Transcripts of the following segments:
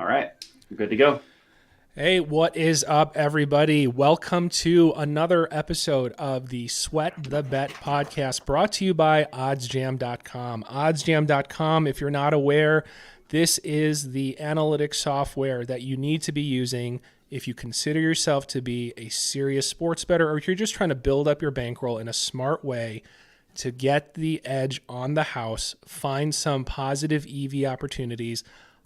All right. We're good to go. Hey, what is up, everybody? Welcome to another episode of the Sweat the Bet podcast brought to you by OddsJam.com. OddsJam.com, if you're not aware, this is the analytics software that you need to be using if you consider yourself to be a serious sports bettor or if you're just trying to build up your bankroll in a smart way to get the edge on the house, find some positive EV opportunities.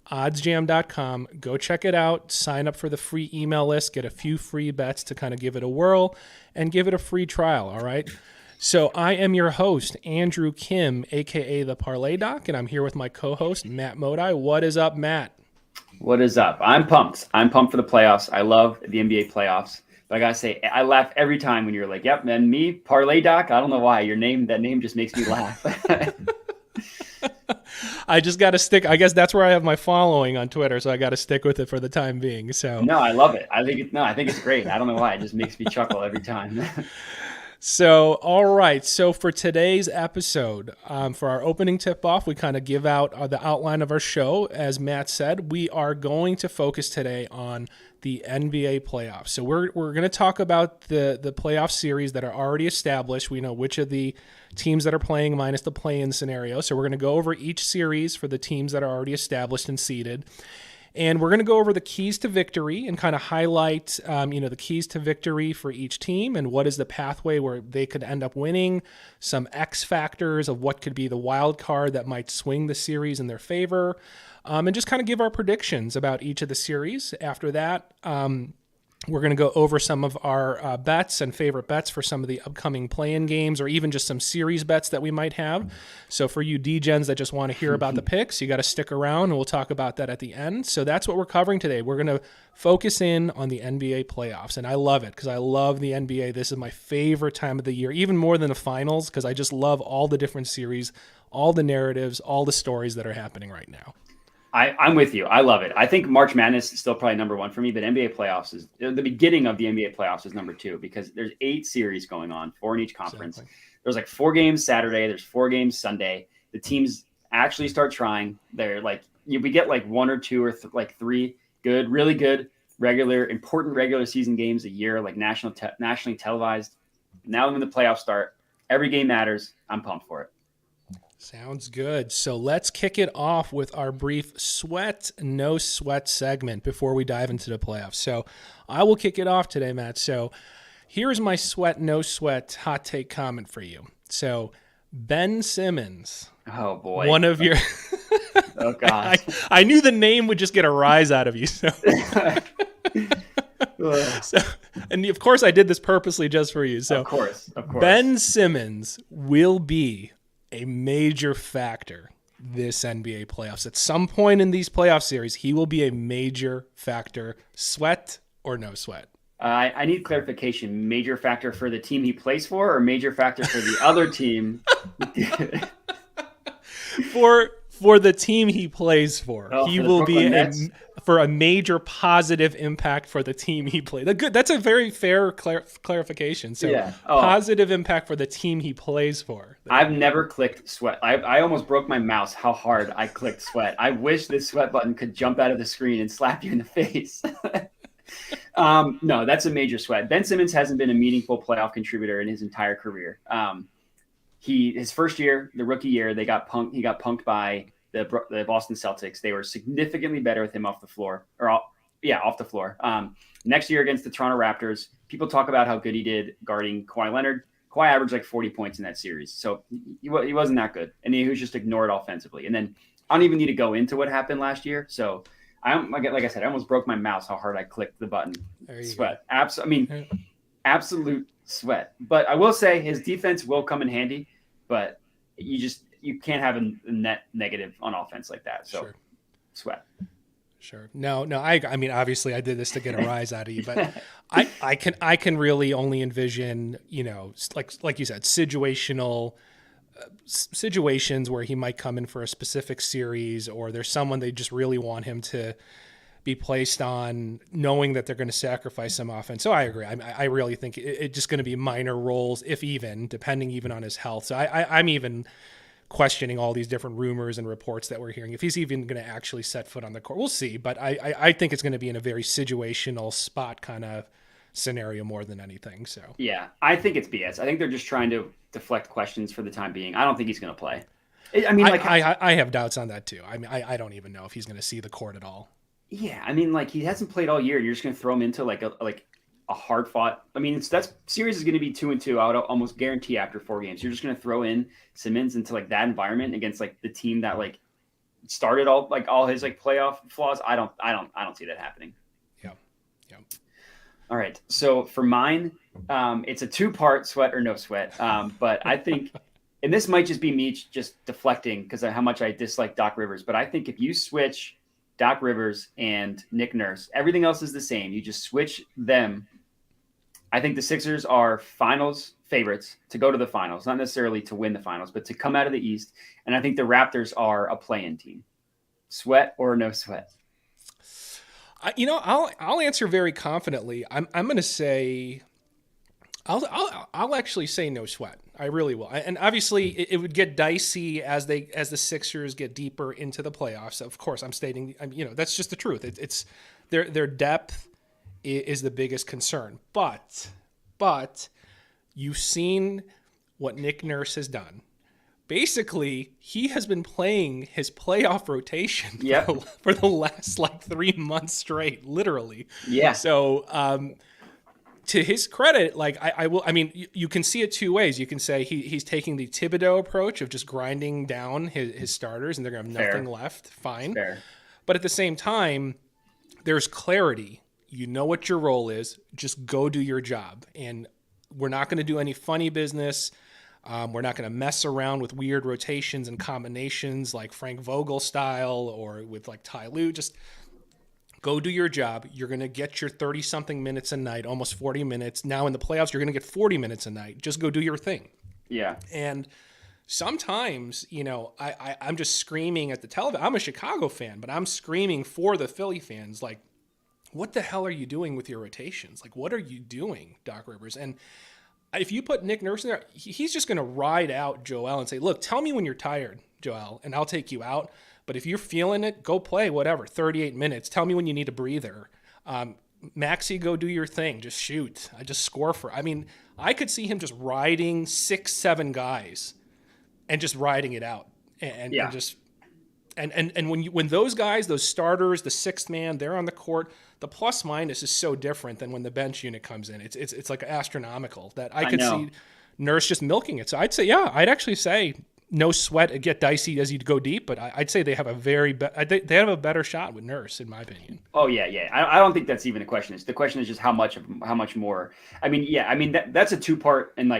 OddsJam.com. Go check it out. Sign up for the free email list. Get a few free bets to kind of give it a whirl and give it a free trial. All right. So I am your host, Andrew Kim, aka the Parlay Doc, and I'm here with my co-host, Matt Modi. What is up, Matt? What is up? I'm pumped. I'm pumped for the playoffs. I love the NBA playoffs. But I gotta say, I laugh every time when you're like, "Yep, man, me, Parlay Doc." I don't know why that name just makes me laugh. I just got to stick. I guess that's where I have my following on Twitter, so I got to stick with it for the time being. So no, I love it. I think it's great. I don't know why. It just makes me chuckle every time. So, all right. So for today's episode, for our opening tip-off, we kind of give out the outline of our show. As Matt said, we are going to focus today on the NBA playoffs. So we're going to talk about the playoff series that are already established. We know which of the teams that are playing minus the play-in scenario. So we're going to go over each series for the teams that are already established and seeded. And we're going to go over the keys to victory and kind of highlight, the keys to victory for each team and what is the pathway where they could end up winning, some X factors of what could be the wild card that might swing the series in their favor, and just kind of give our predictions about each of the series. After that, we're going to go over some of our bets and favorite bets for some of the upcoming play-in games or even just some series bets that we might have. So for you D-Gens that just want to hear about the picks, you got to stick around and we'll talk about that at the end. So that's what we're covering today. We're going to focus in on the NBA playoffs, and I love it because I love the NBA. This is my favorite time of the year, even more than the finals, because I just love all the different series, all the narratives, all the stories that are happening right now. I'm with you. I love it. I think March Madness is still probably number one for me, but NBA playoffs is the beginning of the NBA playoffs is number two because there's 8 series going on, 4 in each conference. Exactly. There's like 4 games Saturday. There's 4 games Sunday. The teams actually start trying. They're like, we get like 1 or 2 or 3 good, really good important regular season games a year, like nationally televised. Now when the playoffs start, every game matters. I'm pumped for it. Sounds good. So let's kick it off with our brief sweat, no sweat segment before we dive into the playoffs. So I will kick it off today, Matt. So here's my sweat, no sweat hot take comment for you. So Ben Simmons. Oh, boy. One of your... Oh, gosh. I knew the name would just get a rise out of you. So... and of course, I did this purposely just for you. So of course. Ben Simmons will be a major factor this NBA playoffs. At some point in these playoff series, he will be a major factor. Sweat or no sweat? I need clarification. Major factor for the team he plays for or major factor for the other team? For the team he plays for. He will be for a major positive impact for the team he plays. That's a very fair clarification. So yeah. Positive impact for the team he plays for. I've never clicked sweat. I almost broke my mouse how hard I clicked sweat. I wish this sweat button could jump out of the screen and slap you in the face. No, that's a major sweat. Ben Simmons hasn't been a meaningful playoff contributor in his entire career. His first year, the rookie year, he got punked by the Boston Celtics. They were significantly better with him off the floor. Next year against the Toronto Raptors, people talk about how good he did guarding Kawhi Leonard. Kawhi averaged like 40 points in that series. So he wasn't that good. And he was just ignored offensively. And then I don't even need to go into what happened last year. So like I said, I almost broke my mouse how hard I clicked the button. Sweat. Absolute sweat. But I will say his defense will come in handy, but you can't have a net negative on offense like that. So, sure. Sweat. Sure. No. I mean, obviously, I did this to get a rise out of you, but I can really only envision, like you said, situations where he might come in for a specific series, or there's someone they just really want him to be placed on, knowing that they're going to sacrifice some offense. So I agree. I really think it's just going to be minor roles, if even, depending even on his health. So I'm even questioning all these different rumors and reports that we're hearing. If he's even going to actually set foot on the court, we'll see. But I think it's going to be in a very situational spot kind of scenario more than anything. So yeah, I think it's BS. I think they're just trying to deflect questions for the time being. I don't think he's going to play. I mean, like I have doubts on that too. I mean, I don't even know if he's going to see the court at all. Yeah, I mean, like he hasn't played all year. You're just going to throw him into like a hard fought. I mean, that series is going to be 2-2. I would almost guarantee after 4 games, you're just going to throw in Simmons into like that environment against like the team that like started all his like playoff flaws. I don't see that happening. Yeah. All right. So for mine, it's a 2-part sweat or no sweat. But I think, and this might just be me just deflecting because of how much I dislike Doc Rivers. But I think if you switch Doc Rivers and Nick Nurse, everything else is the same. You just switch them. I think the Sixers are finals favorites to go to the finals, not necessarily to win the finals, but to come out of the East. And I think the Raptors are a play-in team. Sweat or no sweat? I'll answer very confidently. I'm going to say I'll actually say no sweat. I really will. And obviously it would get dicey as the Sixers get deeper into the playoffs. Of course, I'm stating, that's just the truth. It's their depth is the biggest concern. But you've seen what Nick Nurse has done. Basically, he has been playing his playoff rotation for the last 3 months straight, literally. Yeah. So, to his credit, you can see it 2 ways. You can say he's taking the Thibodeau approach of just grinding down his starters and they're going to have nothing left. Fine. Fair. But at the same time, there's clarity. You know what your role is. Just go do your job. And we're not going to do any funny business. We're not going to mess around with weird rotations and combinations like Frank Vogel style or with like Ty Lue. Just go do your job. You're going to get your 30-something minutes a night, almost 40 minutes. Now in the playoffs, you're going to get 40 minutes a night. Just go do your thing. Yeah. And sometimes, I'm just screaming at the television. I'm a Chicago fan, but I'm screaming for the Philly fans. Like, what the hell are you doing with your rotations? Like, what are you doing, Doc Rivers? And if you put Nick Nurse in there, he's just going to ride out Joel and say, look, tell me when you're tired, Joel, and I'll take you out. But if you're feeling it, go play whatever, 38 minutes. Tell me when you need a breather. Maxey, go do your thing. Just shoot. I just score I could see him just riding 6-7 guys and just riding it out. And when those guys, those starters, the sixth man, they're on the court, the plus minus is so different than when the bench unit comes in. It's like astronomical that I could see Nurse just milking it. So I'd actually say no sweat. It get dicey as you go deep, but I'd say they have they have a better shot with Nurse, in my opinion. Oh yeah. I don't think that's even a question. The question is just how much more. That's a 2-part, and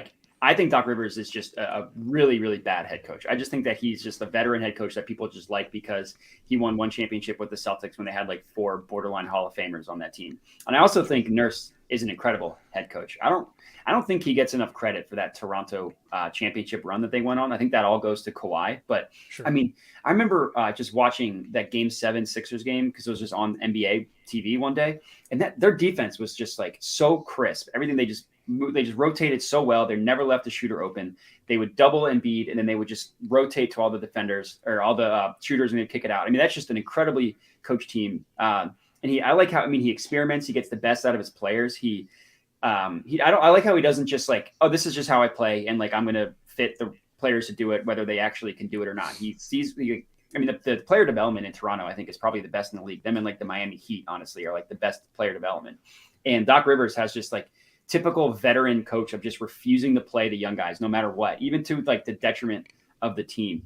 I think Doc Rivers is just a really, really bad head coach. I just think that he's just a veteran head coach that people just like because he won 1 championship with the Celtics when they had 4 borderline Hall of Famers on that team. And I also think Nurse is an incredible head coach. I don't think he gets enough credit for that Toronto championship run that they went on. I think that all goes to Kawhi. But sure. I remember just watching that Game 7 Sixers game because it was just on NBA TV one day, and that their defense was just so crisp. Everything they just rotated so well. They never left the shooter open. They would double Embiid, and then they would just rotate to all the defenders or all the shooters, and they'd kick it out. That's just an incredibly coached team. I like how he experiments. He gets the best out of his players. I like how he doesn't just this is just how I play, and I'm going to fit the players to do it, whether they actually can do it or not. He sees. The player development in Toronto, I think, is probably the best in the league. Them and the Miami Heat, honestly, are the best player development. And Doc Rivers has just typical veteran coach of just refusing to play the young guys no matter what, even to the detriment of the team.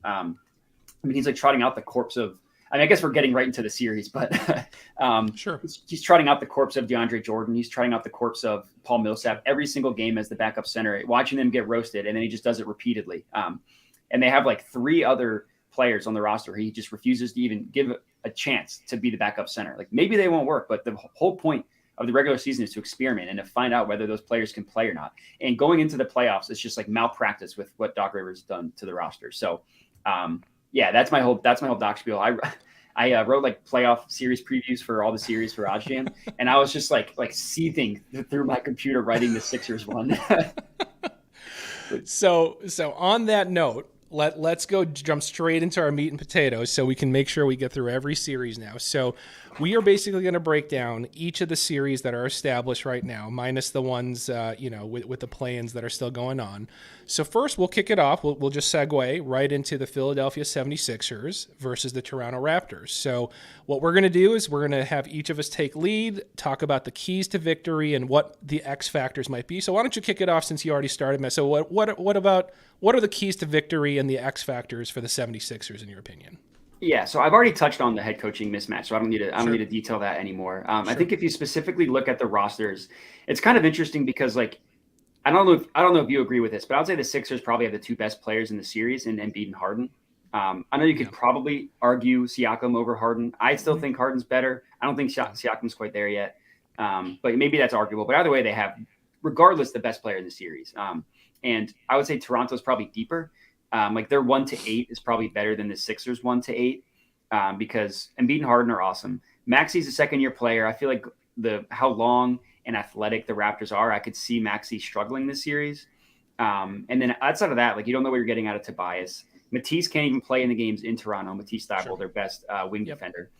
He's trotting out the corpse of, I guess we're getting right into the series, but sure. He's trotting out the corpse of DeAndre Jordan. He's trotting out the corpse of Paul Millsap every single game as the backup center, watching them get roasted. And then he just does it repeatedly. And they have 3 other players on the roster. He just refuses to even give a chance to be the backup center. Maybe they won't work, but the whole point of the regular season is to experiment and to find out whether those players can play or not. And going into the playoffs, it's just malpractice with what Doc Rivers has done to the roster. So, that's my whole Doc spiel. I wrote playoff series previews for all the series for OddsJam, and I was just seething through my computer writing the Sixers one. So on that note, let's go jump straight into our meat and potatoes so we can make sure we get through every series now. So we are basically going to break down each of the series that are established right now, minus the ones, with the play-ins that are still going on. So first, we'll kick it off. We'll just segue right into the Philadelphia 76ers versus the Toronto Raptors. So what we're going to do is we're going to have each of us take lead, talk about the keys to victory and what the X factors might be. So why don't you kick it off since you already started, Matt? So what are the keys to victory and the X factors for the 76ers in your opinion? Yeah, so I've already touched on the head coaching mismatch, so I don't need to detail that anymore. Sure. I think if you specifically look at the rosters, it's kind of interesting because like I don't know if you agree with this, but I would say the Sixers probably have the two best players in the series in Embiid and Harden. I know you could probably argue Siakam over Harden. I still think Harden's better. I don't think Siakam's quite there yet, but maybe that's arguable. But either way, they have, regardless, the best player in the series. And I would say Toronto's probably deeper. Like their 1-8 is probably better than the Sixers 1-8 because Embiid and Harden are awesome. Maxi's a second-year player. I feel like how long and athletic the Raptors are, I could see Maxi struggling this series. And then outside of that, like you don't know what you're getting out of Tobias. Matisse can't even play in the games in Toronto. Matisse Thybulle, their best wing defender.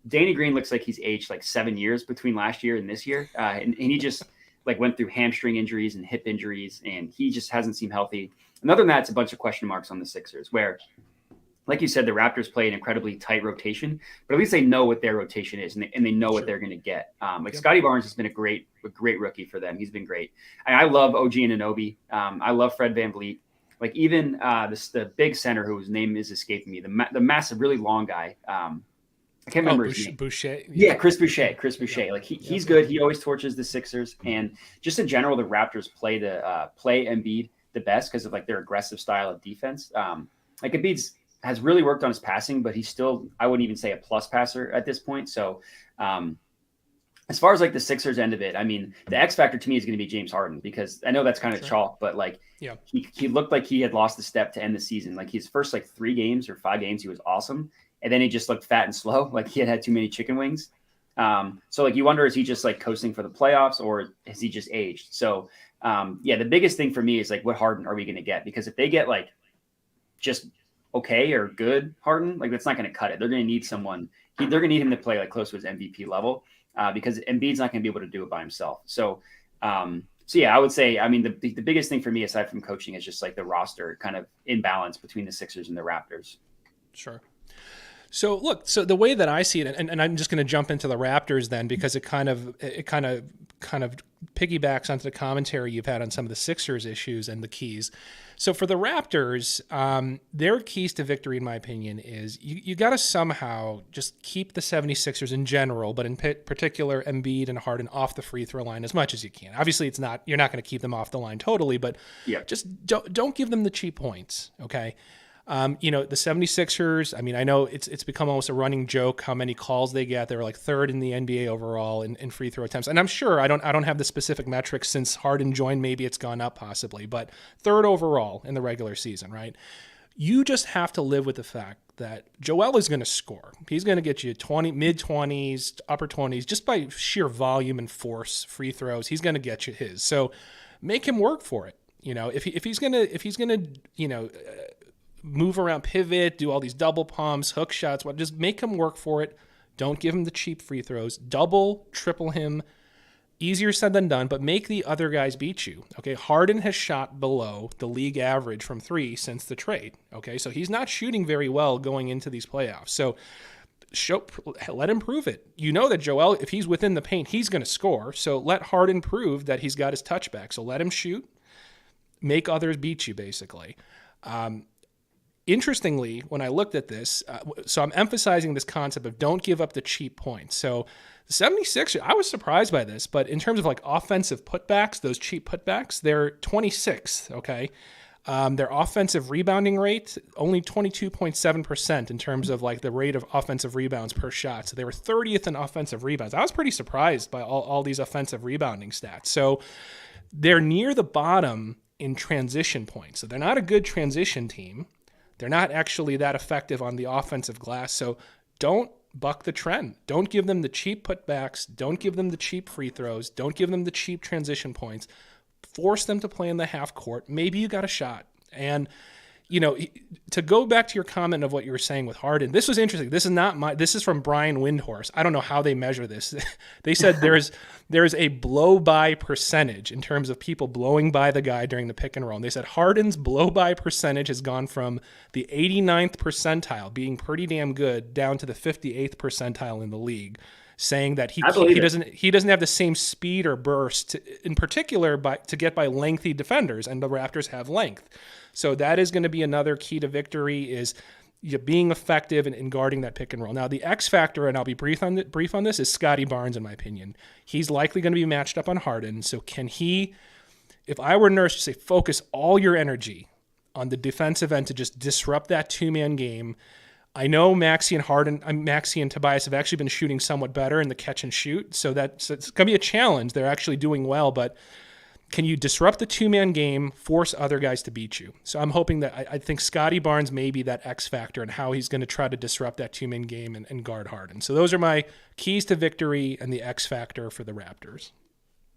Danny Green looks like he's aged like 7 years between last year and this year, and he just like went through hamstring injuries and hip injuries, and he just hasn't seemed healthy. And other than that, it's a bunch of question marks on the Sixers where, like you said, the Raptors play an incredibly tight rotation, but at least they know what their rotation is and they know what they're going to get. Scotty Barnes has been a great rookie for them. He's been great. I love OG Anunoby. I love Fred VanVleet. Like even the big center whose name is escaping me, the massive, really long guy. I can't remember his name. Boucher. Yeah, Chris Boucher. Like he's good. He always torches the Sixers, and just in general, the Raptors play Embiid the best because of like their aggressive style of defense. Like Embiid has really worked on his passing, but he's still, I wouldn't even say a plus passer at this point. So as far as like the Sixers end of it, I mean, the X factor to me is going to be James Harden because I know that's kind of chalk, but like he looked like he had lost a step to end the season. Like his first like 3 games or 5 games, he was awesome. And then he just looked fat and slow, like he had too many chicken wings. So like you wonder, is he just like coasting for the playoffs or has he just aged? So the biggest thing for me is like, what Harden are we going to get? Because if they get like just okay or good Harden, like that's not going to cut it. They're going to need someone. They're going to need him to play like close to his MVP level because Embiid's not going to be able to do it by himself. So I would say, I mean, the biggest thing for me aside from coaching is just like the roster kind of imbalance between the Sixers and the Raptors. Sure. So look, so the way that I see it, and I'm just going to jump into the Raptors then because it kind of piggybacks onto the commentary you've had on some of the Sixers issues and the keys. So for the Raptors, their keys to victory, in my opinion, is you got to somehow just keep the 76ers in general, but in particular Embiid and Harden off the free throw line as much as you can. Obviously, you're not going to keep them off the line totally, but just don't give them the cheap points, okay? The 76ers, I mean, I know it's become almost a running joke how many calls they get. They were like 3rd in the NBA overall in free throw attempts. And I'm sure I don't have the specific metrics since Harden joined. Maybe it's gone up possibly, but 3rd overall in the regular season, right? You just have to live with the fact that Joel is going to score. He's going to get you mid-20s, upper 20s, just by sheer volume and force free throws. He's going to get you his. So make him work for it. If he's going to, move around, pivot, do all these double pumps, hook shots, just make him work for it. Don't give him the cheap free throws. Double, triple him. Easier said than done, but make the other guys beat you. Okay, Harden has shot below the league average from 3 since the trade. Okay, so he's not shooting very well going into these playoffs. So let him prove it. You know that Joel, if he's within the paint, he's going to score. So let Harden prove that he's got his touchback. So let him shoot. Make others beat you, basically. Interestingly, when I looked at this, so I'm emphasizing this concept of don't give up the cheap points. So the 76ers, I was surprised by this, but in terms of like offensive putbacks, those cheap putbacks, they're 26th, okay? Their offensive rebounding rate, only 22.7% in terms of like the rate of offensive rebounds per shot. So they were 30th in offensive rebounds. I was pretty surprised by all these offensive rebounding stats. So they're near the bottom in transition points. So they're not a good transition team. They're not actually that effective on the offensive glass. So don't buck the trend. Don't give them the cheap putbacks. Don't give them the cheap free throws. Don't give them the cheap transition points. Force them to play in the half court. Maybe you got a shot. And, to go back to your comment of what you were saying with Harden, this was interesting. This is from Brian Windhorst. I don't know how they measure this. They said there's a blow by percentage in terms of people blowing by the guy during the pick and roll. And they said Harden's blow by percentage has gone from the 89th percentile, being pretty damn good, down to the 58th percentile in the league, saying that he doesn't have the same speed or burst, in particular to get by lengthy defenders, and the Raptors have length. So that is going to be another key to victory, is being effective in guarding that pick and roll. Now, the X factor, and I'll be brief on this, is Scotty Barnes, in my opinion. He's likely going to be matched up on Harden. So can he, if I were Nurse, to say focus all your energy on the defensive end to just disrupt that two-man game. I know Maxey and Tobias have actually been shooting somewhat better in the catch and shoot, so it's going to be a challenge. They're actually doing well, but can you disrupt the two-man game, force other guys to beat you? So I'm hoping that I think Scotty Barnes may be that X factor and how he's going to try to disrupt that two-man game and guard Harden. So those are my keys to victory and the X factor for the Raptors.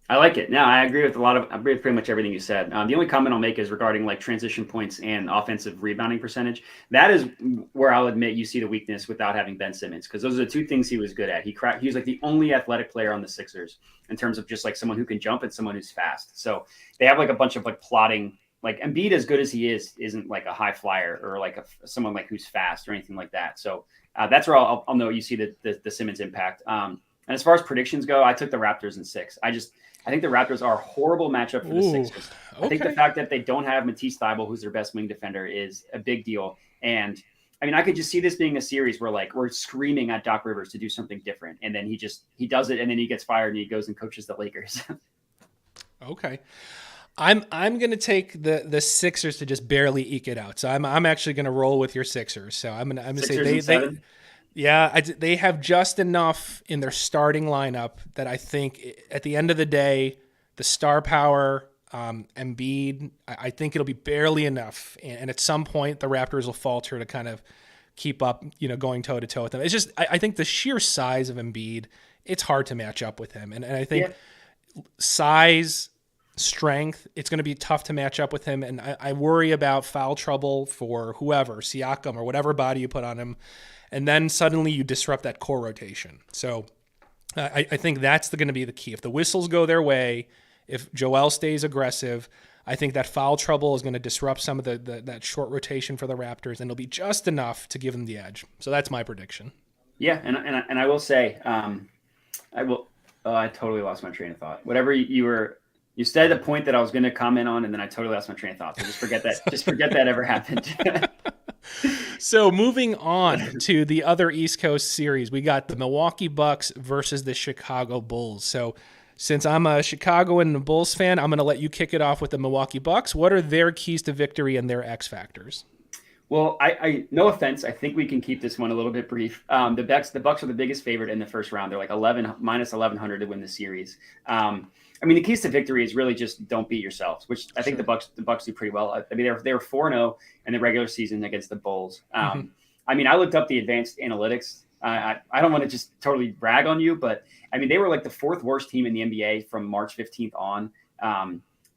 I like it. No, I agree with pretty much everything you said. The only comment I'll make is regarding like transition points and offensive rebounding percentage. That is where I'll admit you see the weakness without having Ben Simmons, because those are the two things he was good at. He was like the only athletic player on the Sixers in terms of just like someone who can jump and someone who's fast. So they have like a bunch of like plotting. Like Embiid, as good as he isn't like a high flyer or like someone like who's fast or anything like that. So that's where I'll know you see the Simmons impact. And as far as predictions go, I took the Raptors in 6. I think the Raptors are a horrible matchup for the Sixers. Okay. I think the fact that they don't have Matisse Thybulle, who's their best wing defender, is a big deal. And I mean, I could just see this being a series where like we're screaming at Doc Rivers to do something different, and then he does it, and then he gets fired and he goes and coaches the Lakers. Okay. I'm going to take the Sixers to just barely eke it out. So I'm actually going to roll with your Sixers. So I'm going to say they have just enough in their starting lineup that I think at the end of the day, the star power, Embiid, I think it'll be barely enough. And at some point, the Raptors will falter to kind of keep up, going toe to toe with them. It's just, I think the sheer size of Embiid, it's hard to match up with him. And I think size, strength, it's going to be tough to match up with him. And I worry about foul trouble for whoever, Siakam or whatever body you put on him. And then suddenly you disrupt that core rotation. So I think that's going to be the key. If the whistles go their way, if Joel stays aggressive, I think that foul trouble is going to disrupt some of that short rotation for the Raptors, and it'll be just enough to give them the edge. So that's my prediction. Yeah, and I will say, I totally lost my train of thought. Whatever you said a point that I was going to comment on, and then I totally lost my train of thought. So just forget that. Just forget that ever happened. So moving on to the other East Coast series, we got the Milwaukee Bucks versus the Chicago Bulls. So since I'm a Chicago and a Bulls fan, I'm going to let you kick it off with the Milwaukee Bucks. What are their keys to victory and their X factors? Well, I no offense, I think we can keep this one a little bit brief. The Bucks are the biggest favorite in the first round. They're like minus 1,100 to win the series. I mean, the keys to victory is really just don't beat yourselves, which I think the Bucks do pretty well. I mean, they were 4-0 in the regular season against the Bulls. I mean, I looked up the advanced analytics. I don't want to just totally brag on you, but I mean, they were like the 4th worst team in the NBA from March 15th on.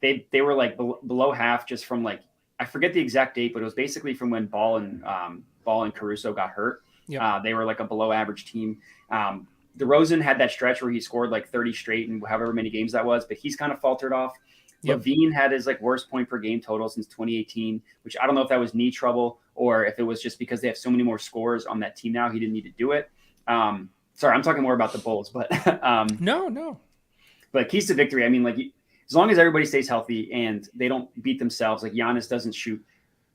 They were like below half just from like, I forget the exact date, but it was basically from when Ball and Caruso got hurt. Yep. They were like a below average team. DeRozan had that stretch where he scored like 30 straight and however many games that was, but he's kind of faltered off. Yep. LaVine had his like worst point per game total since 2018, which I don't know if that was knee trouble or if it was just because they have so many more scores on that team now. He didn't need to do it. Sorry, I'm talking more about the Bulls, but no. But keys to victory, I mean, like as long as everybody stays healthy and they don't beat themselves, like Giannis doesn't shoot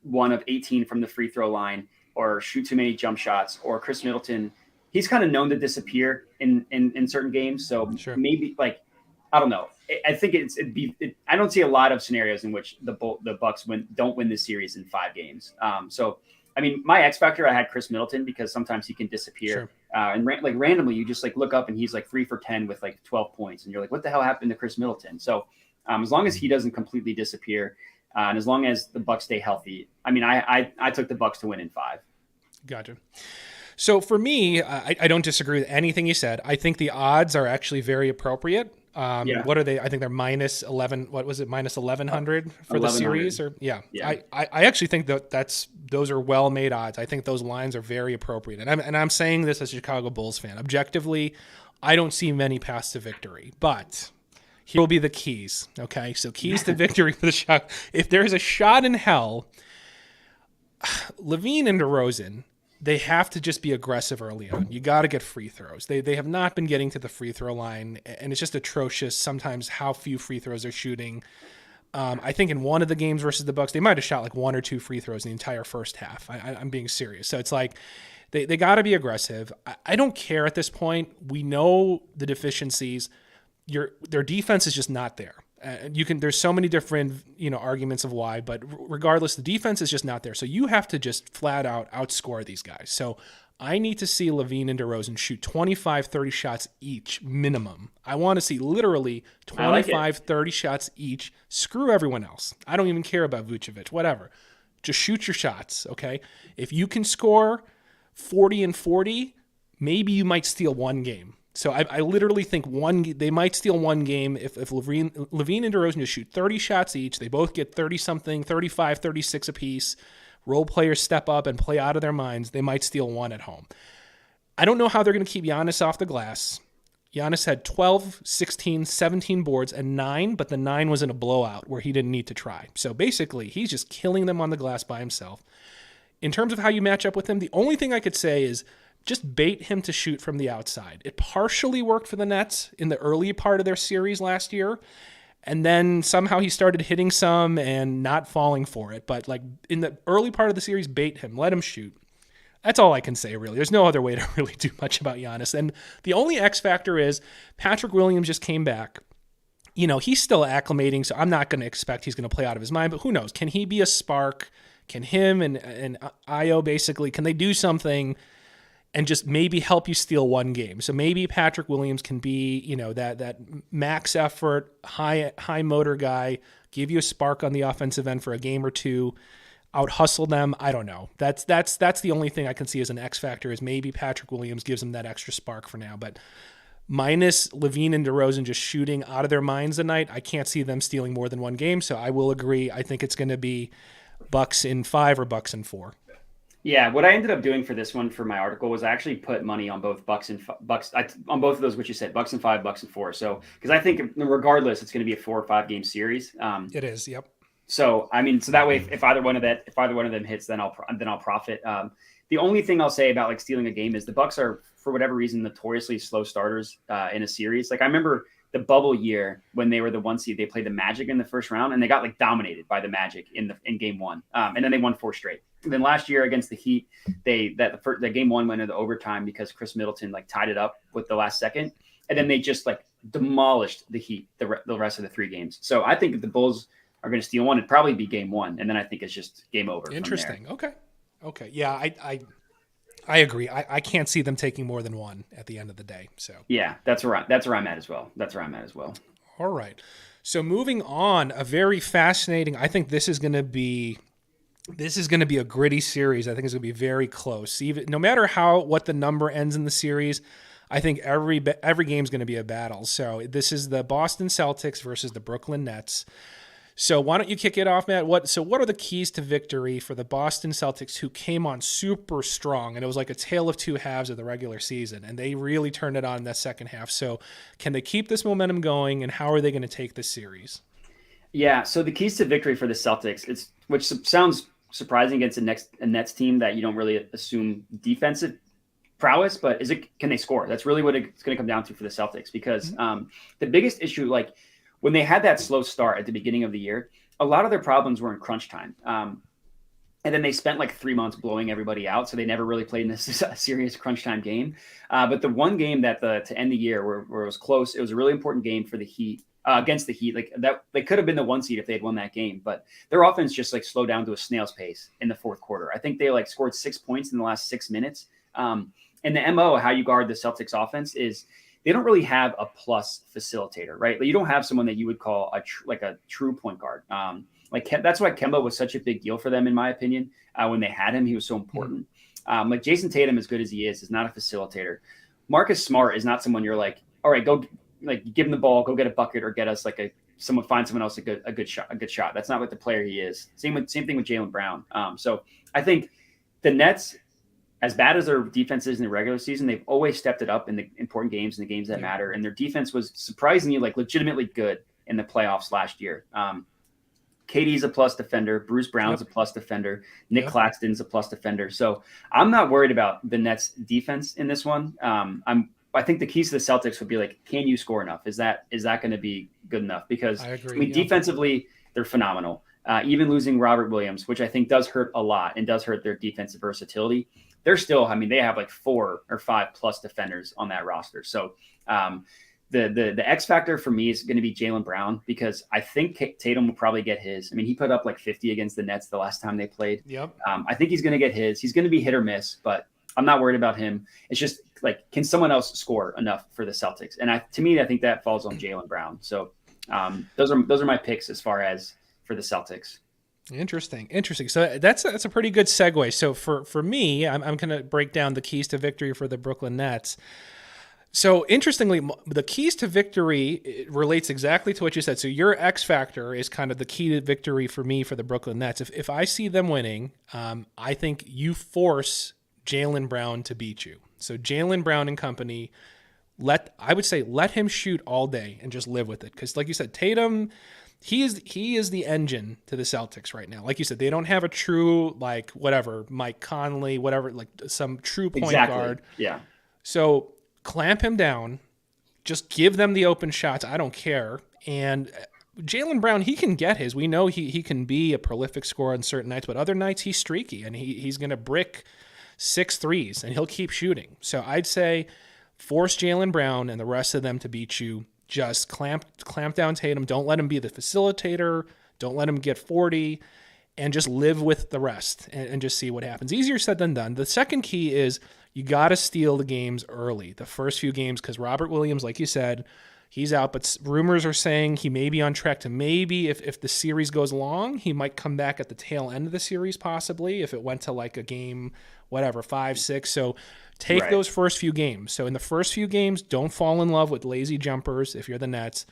1 of 18 from the free throw line or shoot too many jump shots, or Chris Middleton, he's kind of known to disappear in certain games. So maybe like, I don't know. I think I don't see a lot of scenarios in which the Bucks don't win this series in 5 games. So, I mean, my X factor, I had Chris Middleton because sometimes he can disappear. And randomly, you just like look up and he's like 3 for 10 with like 12 points. And you're like, what the hell happened to Chris Middleton? So as long as he doesn't completely disappear and as long as the Bucks stay healthy, I mean, I took the Bucks to win in 5. Gotcha. So for me, I don't disagree with anything you said. I think the odds are actually very appropriate. Yeah. What are they? I think they're minus 11. What was it? Minus 1100 for the 1100. series, or Yeah. I actually think those are well made odds. I think those lines are very appropriate, and I'm saying this as a Chicago Bulls fan. Objectively, I don't see many paths to victory, but here will be the keys. Okay, so keys to victory for the shot. If there's a shot in hell, Levine and DeRozan, they have to just be aggressive early on. You got to get free throws. They have not been getting to the free throw line, and it's just atrocious sometimes how few free throws they're shooting. I think in one of the games versus the Bucks, they might have shot like 1 or 2 free throws in the entire first half. I'm being serious. So it's like they got to be aggressive. I don't care at this point. We know the deficiencies. Their defense is just not there. There's so many different, arguments of why, but regardless, the defense is just not there. So you have to just flat out outscore these guys. So I need to see Levine and DeRozan shoot 25, 30 shots each minimum. I want to see literally 25, 30 shots each. Screw everyone else. I don't even care about Vucevic, whatever. Just shoot your shots, okay? If you can score 40 and 40, maybe you might steal one game. So I literally think they might steal one game if Levine and DeRozan just shoot 30 shots each. They both get 30-something, 35, 36 apiece. Role players step up and play out of their minds. They might steal one at home. I don't know how they're going to keep Giannis off the glass. Giannis had 12, 16, 17 boards and 9, but the 9 was in a blowout where he didn't need to try. So basically, he's just killing them on the glass by himself. In terms of how you match up with him, the only thing I could say is just bait him to shoot from the outside. It partially worked for the Nets in the early part of their series last year, and then somehow he started hitting some and not falling for it. But like in the early part of the series, bait him, let him shoot. That's all I can say, really. There's no other way to really do much about Giannis. And the only X factor is Patrick Williams just came back. He's still acclimating, so I'm not going to expect he's going to play out of his mind, but who knows? Can he be a spark? Can him and Io basically, can they do something and just maybe help you steal one game? So maybe Patrick Williams can be, that max effort, high motor guy, give you a spark on the offensive end for a game or two, out hustle them. I don't know. That's the only thing I can see as an X factor is maybe Patrick Williams gives them that extra spark for now. But minus Levine and DeRozan just shooting out of their minds tonight, I can't see them stealing more than one game. So I will agree. I think it's going to be Bucks in 5 or Bucks in 4. Yeah, what I ended up doing for this one for my article was I actually put money on both Bucks on both of those, what you said, Bucks in 5, Bucks in 4. So because I think regardless, it's going to be a 4 or 5 game series. It is, yep. So so that way, if either one of them hits, then I'll profit. The only thing I'll say about like stealing a game is the Bucks are, for whatever reason, notoriously slow starters in a series. Like I remember the bubble year when they were the 1 seed, they played the Magic in the first round and they got like dominated by the Magic in game 1, and then they won 4 straight. And then last year against the Heat, the game 1 went into overtime because Chris Middleton like tied it up with the last second, and then they just like demolished the Heat the rest of the 3 games. So I think if the Bulls are going to steal one, it'd probably be game 1, and then I think it's just game over. Interesting. Okay. Yeah, I agree. I can't see them taking more than 1 at the end of the day. So yeah, that's where I'm at as well. All right. So moving on, a very fascinating. I think this is going to be a gritty series. I think it's going to be very close. Even no matter what the number ends in the series, I think every game is going to be a battle. So this is the Boston Celtics versus the Brooklyn Nets. So why don't you kick it off, Matt? What are the keys to victory for the Boston Celtics, who came on super strong, and it was like a tale of two halves of the regular season, and they really turned it on in that second half. So can they keep this momentum going, and how are they going to take this series? Yeah, so the keys to victory for the Celtics, which sounds surprising against a Nets team that you don't really assume defensive prowess, but can they score? That's really what it's going to come down to for the Celtics, because the biggest issue, like when they had that slow start at the beginning of the year, a lot of their problems were in crunch time. And then they spent like 3 months blowing everybody out, so they never really played in this serious crunch time game. But the one game that to end the year where it was close, it was a really important game for the Heat. Against the Heat, like that, they could have been the 1 seed if they had won that game, but their offense just like slowed down to a snail's pace in the fourth quarter. I think they like scored 6 points in the last 6 minutes. And the MO, how you guard the Celtics offense, is they don't really have a plus facilitator, right? Like you don't have someone that you would call a true point guard. That's why Kemba was such a big deal for them, in my opinion. When they had him, he was so important. Jason Tatum, as good as he is not a facilitator. Marcus Smart is not someone you're like, all right, go like give him the ball, go get a bucket, or get us like find someone else a good shot. That's not what the player he is. Same thing with Jaylen Brown. So I think the Nets, as bad as their defense is in the regular season, they've always stepped it up in the important games and the games that matter. And their defense was surprisingly like legitimately good in the playoffs last year. KD's a plus defender. Bruce Brown's a plus defender. Nick Claxton's a plus defender. So I'm not worried about the Nets defense in this one. I think the keys to the Celtics would be like, can you score enough? Is that going to be good enough? Because I mean, defensively, they're phenomenal. Even losing Robert Williams, which I think does hurt a lot and does hurt their defensive versatility. They're still, I mean, they have like 4 or 5 plus defenders on that roster. So the X factor for me is going to be Jaylen Brown, because I think Tatum will probably get his. I mean, he put up like 50 against the Nets the last time they played. I think he's going to get his. He's going to be hit or miss, but I'm not worried about him. It's just like, can someone else score enough for the Celtics? And to me, I think that falls on Jaylen Brown. So those are my picks as far as for the Celtics. Interesting. So that's a pretty good segue. So for me, I'm going to break down the keys to victory for the Brooklyn Nets. So interestingly, the keys to victory relates exactly to what you said. So your X factor is kind of the key to victory for me for the Brooklyn Nets. If I see them winning, I think you force Jaylen Brown to beat you. So Jaylen Brown and company, let him shoot all day and just live with it. Because like you said, Tatum, he is the engine to the Celtics right now. Like you said, they don't have a true Mike Conley, some true point guard. Yeah. So clamp him down, just give them the open shots. I don't care. And Jaylen Brown, he can get his. We know he can be a prolific scorer on certain nights, but other nights he's streaky and he's going to brick 6 threes and he'll keep shooting. So I'd say force Jaylen Brown and the rest of them to beat you. Just clamp down Tatum. Don't let him be the facilitator. Don't let him get 40, and just live with the rest and just see what happens. Easier said than done. The second key is you got to steal the games early, the first few games, because Robert Williams, like you said, he's out, but rumors are saying he may be on track to maybe, if the series goes long, he might come back at the tail end of the series possibly, if it went to like a game, 5, 6. So take those first few games. So in the first few games, don't fall in love with lazy jumpers if you're the Nets.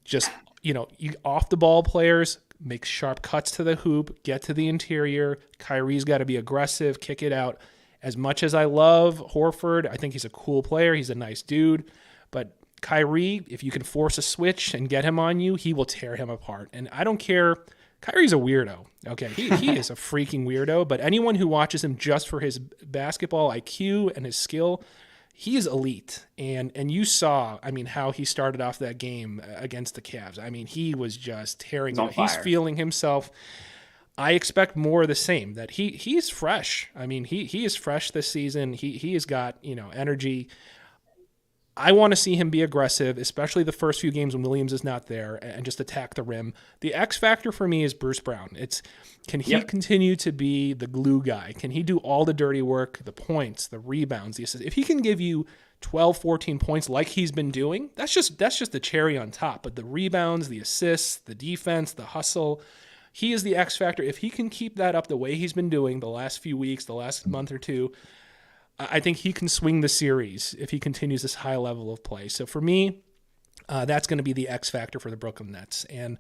Just, you off the ball players, make sharp cuts to the hoop, get to the interior. Kyrie's got to be aggressive, kick it out. As much as I love Horford, I think he's a cool player. He's a nice dude. But Kyrie, if you can force a switch and get him on you, he will tear him apart. And I don't care. Kyrie's a weirdo. Okay, he is a freaking weirdo. But anyone who watches him just for his basketball IQ and his skill, he is elite. And you saw, how he started off that game against the Cavs. He was just tearing it. He's feeling himself. I expect more of the same, that he is fresh. He is fresh this season. He has got, energy. I want to see him be aggressive, especially the first few games when Williams is not there, and just attack the rim. The X factor for me is Bruce Brown. Can he continue to be the glue guy? Can he do all the dirty work, the points, the rebounds, the assists? If he can give you 12, 14 points like he's been doing, that's just the cherry on top. But the rebounds, the assists, the defense, the hustle, he is the X factor. If he can keep that up the way he's been doing the last few weeks, the last month or two, I think he can swing the series if he continues this high level of play. So for me, that's going to be the X factor for the Brooklyn Nets. And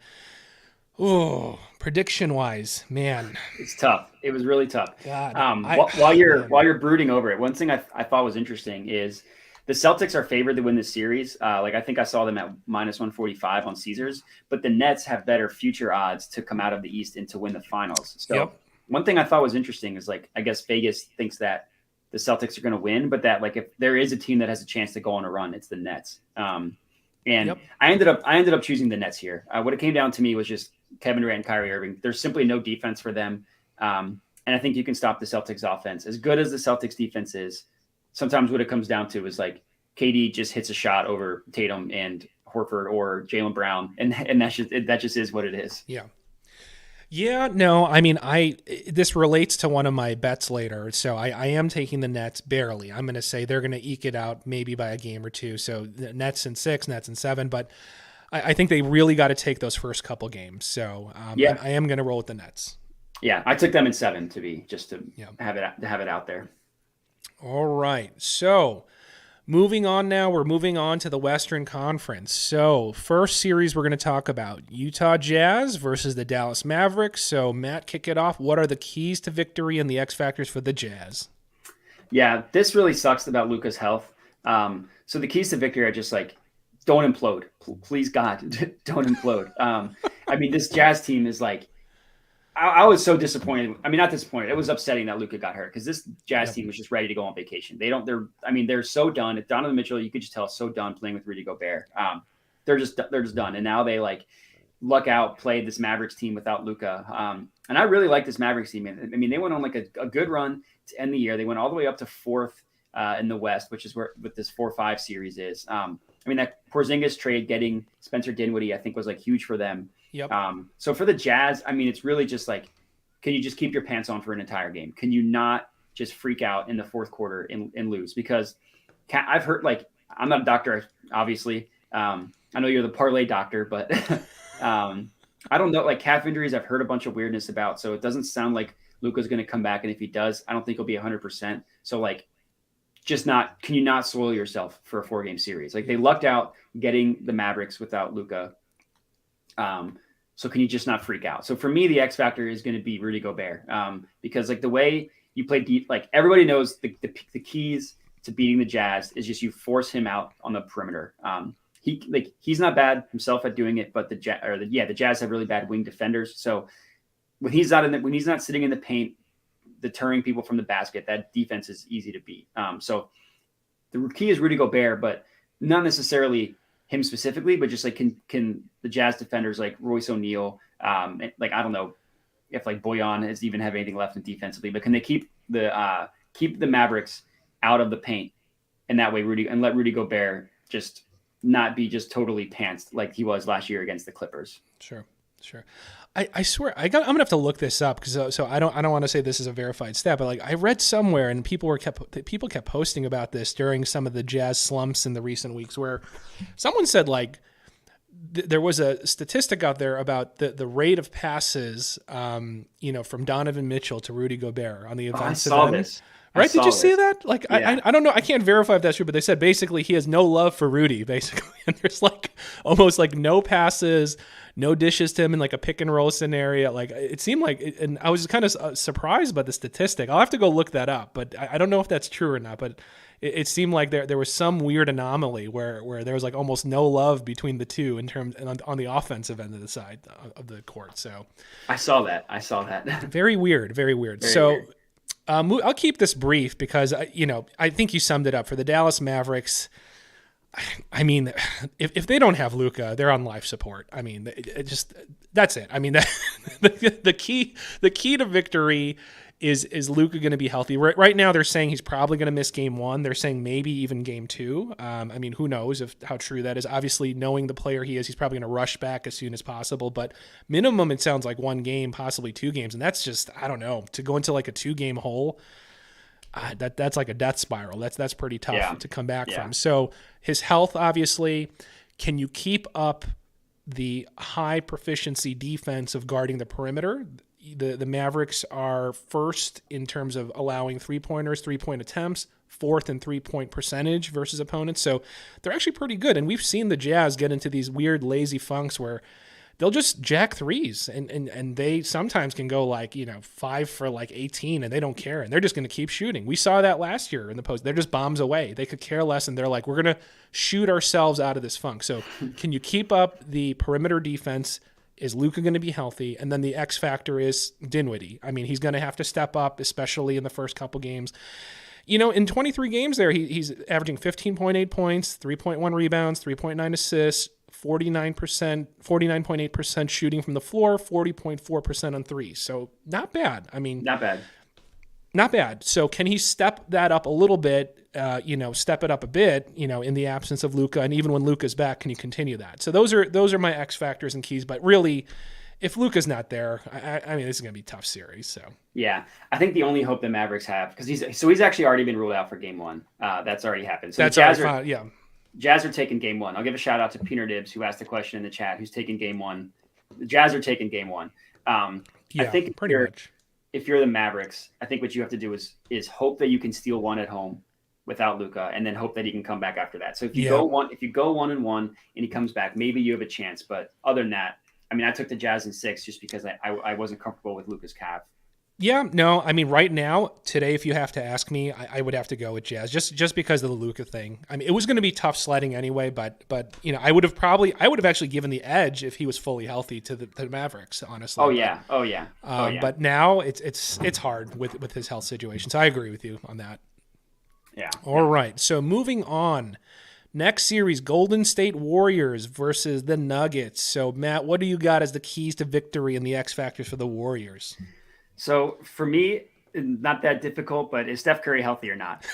prediction-wise, man, it's tough. It was really tough. God, while you're brooding over it, one thing I thought was interesting is the Celtics are favored to win this series. I think I saw them at -145 on Caesars, but the Nets have better future odds to come out of the East and to win the finals. So one thing I thought was interesting is I guess Vegas thinks that the Celtics are going to win, but that if there is a team that has a chance to go on a run, it's the Nets. I ended up choosing the Nets here. What it came down to me was just Kevin Durant and Kyrie Irving. There's simply no defense for them. And I think you can stop the Celtics offense. As good as the Celtics defense is, sometimes what it comes down to is KD just hits a shot over Tatum and Horford or Jaylen Brown. And that just is what it is. Yeah. Yeah, no, this relates to one of my bets later. So I am taking the Nets barely. I'm going to say they're going to eke it out maybe by a game or two. So the Nets in 6, Nets in 7, but I think they really got to take those first couple games. So I am going to roll with the Nets. Yeah, I took them in 7 have it out there. All right. So Moving on now, we're moving on to the Western Conference. So first series we're going to talk about Utah Jazz versus the Dallas Mavericks. So Matt, kick it off. What are the keys to victory and the X factors for the Jazz? Yeah, this really sucks about Luka's health. So the keys to victory are just like, don't implode. Please, God, don't implode. I mean, this Jazz team is like, I was so disappointed. I mean, not disappointed. It was upsetting that Luka got hurt because this Jazz team was just ready to go on vacation. They're so done. Donovan Mitchell, you could just tell, so done playing with Rudy Gobert. They're just done. And now they like luck out, played this Mavericks team without Luka. And I really like this Mavericks team. I mean, they went on like a good run to end the year. They went all the way up to fourth in the West, which is where what this 4-5 series is. I mean, that Porzingis trade getting Spencer Dinwiddie, I think, was like huge for them. Yep. So for the Jazz, I mean, it's really just like, can you just keep your pants on for an entire game? Can you not just freak out in the fourth quarter and lose? Because I've heard, like, I'm not a doctor, obviously. I know you're the parlay doctor, but I don't know. Like, calf injuries, I've heard a bunch of weirdness about. So it doesn't sound like Luka's going to come back. And if he does, I don't think he'll be 100%. So, like, can you not soil yourself for a 4-game series? Like, they lucked out getting the Mavericks without Luka. So can you just not freak out? So for me, the X factor is going to be Rudy Gobert, because like the way you play deep, like everybody knows the keys to beating the Jazz is just you force him out on the perimeter. He's not bad himself at doing it, but the Jazz have really bad wing defenders. So when he's not sitting in the paint, deterring people from the basket, that defense is easy to beat. So the key is Rudy Gobert, but not necessarily him specifically, but just like can the Jazz defenders like Royce O'Neal, like I don't know if like Bojan has even have anything left in defensively, but can they keep the Mavericks out of the paint, and that way let Rudy Gobert just not be just totally pantsed like he was last year against the Clippers. Sure. I swear I'm gonna have to look this up because I don't want to say this is a verified stat, but like I read somewhere and people kept posting about this during some of the Jazz slumps in the recent weeks, where someone said like there was a statistic out there about the rate of passes, from Donovan Mitchell to Rudy Gobert on the events. I saw this. Right? Did you see that? Like, yeah. I don't know. I can't verify if that's true, but they said basically he has no love for Rudy, basically. And there's like almost like no passes, no dishes to him in like a pick and roll scenario. Like it seemed like, and I was kind of surprised by the statistic. I'll have to go look that up, but I don't know if that's true or not. But it seemed like there was some weird anomaly where there was like almost no love between the two in terms on the offensive end of the side of the court. So I saw that. Very weird. Very weird. Weird. I'll keep this brief because, I think you summed it up. For the Dallas Mavericks, I if they don't have Luka, they're on life support. I mean, that's it. I mean, the key to victory is Luka going to be healthy. Right now, they're saying he's probably going to miss game 1. They're saying maybe even game 2. Who knows how true that is? Obviously, knowing the player he is, he's probably going to rush back as soon as possible. But minimum, it sounds like 1 game, possibly 2 games. And that's just, I don't know, to go into like a 2-game hole, that's like a death spiral. That's pretty tough to come back from. So his health, obviously, can you keep up the high proficiency defense of guarding the perimeter? The Mavericks are first in terms of allowing 3-pointers, 3-point attempts, 4th in 3-point percentage versus opponents. So they're actually pretty good. And we've seen the Jazz get into these weird lazy funks where they'll just jack threes and they sometimes can go like, 5 for like 18 and they don't care. And they're just going to keep shooting. We saw that last year in the post. They're just bombs away. They could care less. And they're like, we're going to shoot ourselves out of this funk. So can you keep up the perimeter defense? Is Luka going to be healthy? And then the X factor is Dinwiddie. I mean, he's going to have to step up, especially in the first couple games. In 23 games there, he's averaging 15.8 points, 3.1 rebounds, 3.9 assists, 49.8% shooting from the floor, 40.4% on threes. So not bad. Not bad. So can he step that up a little bit, step it up a bit, in the absence of Luka, and even when Luka's back, can you continue that? So those are my X factors and keys, but really if Luka's not there, I mean, this is going to be a tough series. So yeah, I think the only hope the Mavericks have, because he's actually already been ruled out for game 1. That's already happened. So Jazz are taking game 1. I'll give a shout out to Peter Dibbs, who asked a question in the chat, who's taking game 1. The Jazz are taking game 1. I think pretty much. If you're the Mavericks, I think what you have to do is hope that you can steal one at home without Luka, and then hope that he can come back after that. So if you go 1-1 and he comes back, maybe you have a chance. But other than that, I mean, I took the Jazz in 6 just because I wasn't comfortable with Luka's calf. Yeah, no, I mean, right now, today, if you have to ask me, I would have to go with Jazz just because of the Luka thing. I mean, it was going to be tough sledding anyway, but I would have actually given the edge if he was fully healthy to the Mavericks, honestly. Oh yeah. But now it's hard with his health situation. So I agree with you on that. Yeah. All right. So moving on. Next series, Golden State Warriors versus the Nuggets. So Matt, what do you got as the keys to victory and the X factors for the Warriors? So for me, not that difficult, but is Steph Curry healthy or not?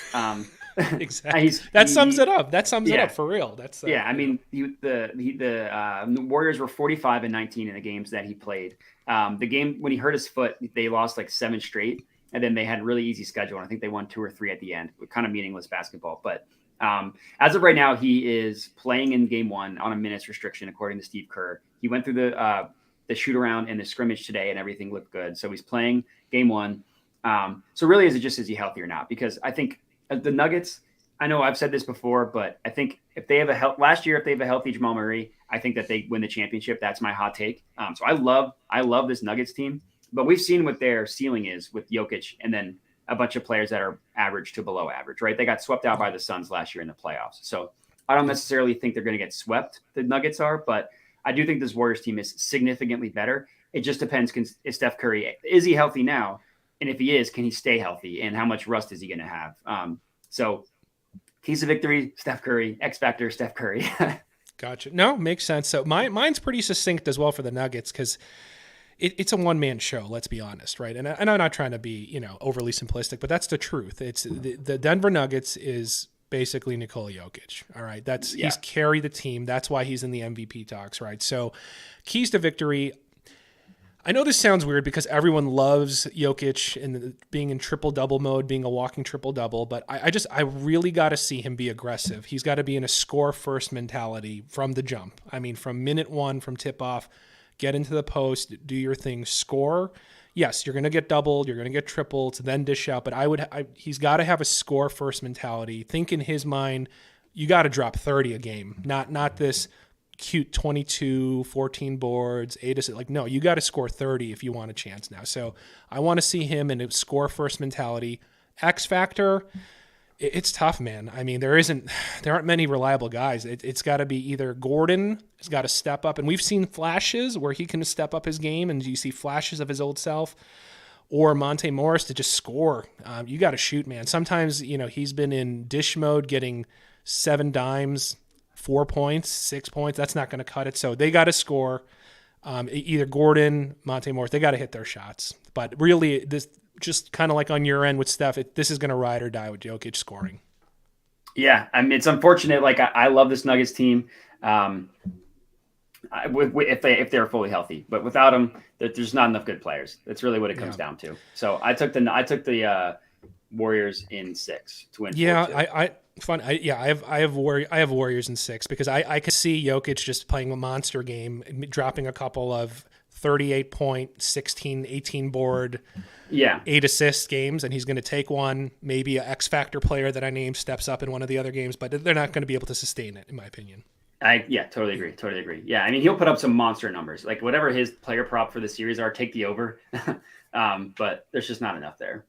Exactly. That sums it up. That sums it up for real. That's I mean, the Warriors were 45-19 in the games that he played. The game when he hurt his foot, they lost like 7 straight, and then they had a really easy schedule. And I think they won 2 or 3 at the end. Kind of meaningless basketball, but as of right now, he is playing in game 1 on a minutes restriction, according to Steve Kerr. He went through the shoot around and the scrimmage today, and everything looked good. So he's playing game 1. So really, is he healthy or not? Because I think the Nuggets, I know I've said this before, but I think if they have last year, if they have a healthy Jamal Murray, I think that they win the championship. That's my hot take. So I love this Nuggets team, but we've seen what their ceiling is with Jokic and then a bunch of players that are average to below average, right? They got swept out by the Suns last year in the playoffs. So I don't necessarily think they're going to get swept, the Nuggets are, but I do think this Warriors team is significantly better. It just depends, is Steph Curry, is he healthy now? And if he is, can he stay healthy? And how much rust is he going to have? So keys to victory, Steph Curry. X factor, Steph Curry. Gotcha. No, makes sense. So mine's pretty succinct as well for the Nuggets because it's a one-man show, let's be honest, right? And I'm not trying to be, overly simplistic, but that's the truth. It's the Denver Nuggets is basically Nikola Jokic, all right? He's carried the team. That's why he's in the MVP talks, right? So keys to victory, I know this sounds weird because everyone loves Jokic and being in triple-double mode, being a walking triple-double, but I really got to see him be aggressive. He's got to be in a score-first mentality from the jump. I mean, from minute 1, from tip-off, get into the post, do your thing, score. Yes, you're going to get doubled, you're going to get tripled, then dish out. But he's got to have a score first mentality. Think in his mind, you got to drop 30 a game, not this cute 22, 14 boards, 8 assists. Like, no, you got to score 30 if you want a chance now. So I want to see him in a score first mentality. X factor. It's tough, man. I mean, there aren't many reliable guys. It's got to be either Gordon has got to step up, and we've seen flashes where he can step up his game, and you see flashes of his old self, or Monte Morris to just score. You got to shoot, man. Sometimes, he's been in dish mode, getting 7 dimes, 4 points, 6 points. That's not going to cut it. So they got to score. Either Gordon, Monte Morris, they got to hit their shots. But really, this just kind of like on your end with Steph, this is going to ride or die with Jokic scoring. Yeah, I mean, it's unfortunate. Like I love this Nuggets team. If they're fully healthy, but without them, there's not enough good players. That's really what it comes down to. So I took the Warriors in 6 to win. Yeah, I have Warriors in 6 because I could see Jokic just playing a monster game, dropping a couple of 38 point, 16, 18 board, 8 assist games, and he's going to take one. Maybe an X factor player that I named steps up in one of the other games, but they're not going to be able to sustain it, in my opinion. Totally agree. Yeah, I mean, he'll put up some monster numbers, like whatever his player prop for the series are, take the over. But there's just not enough there.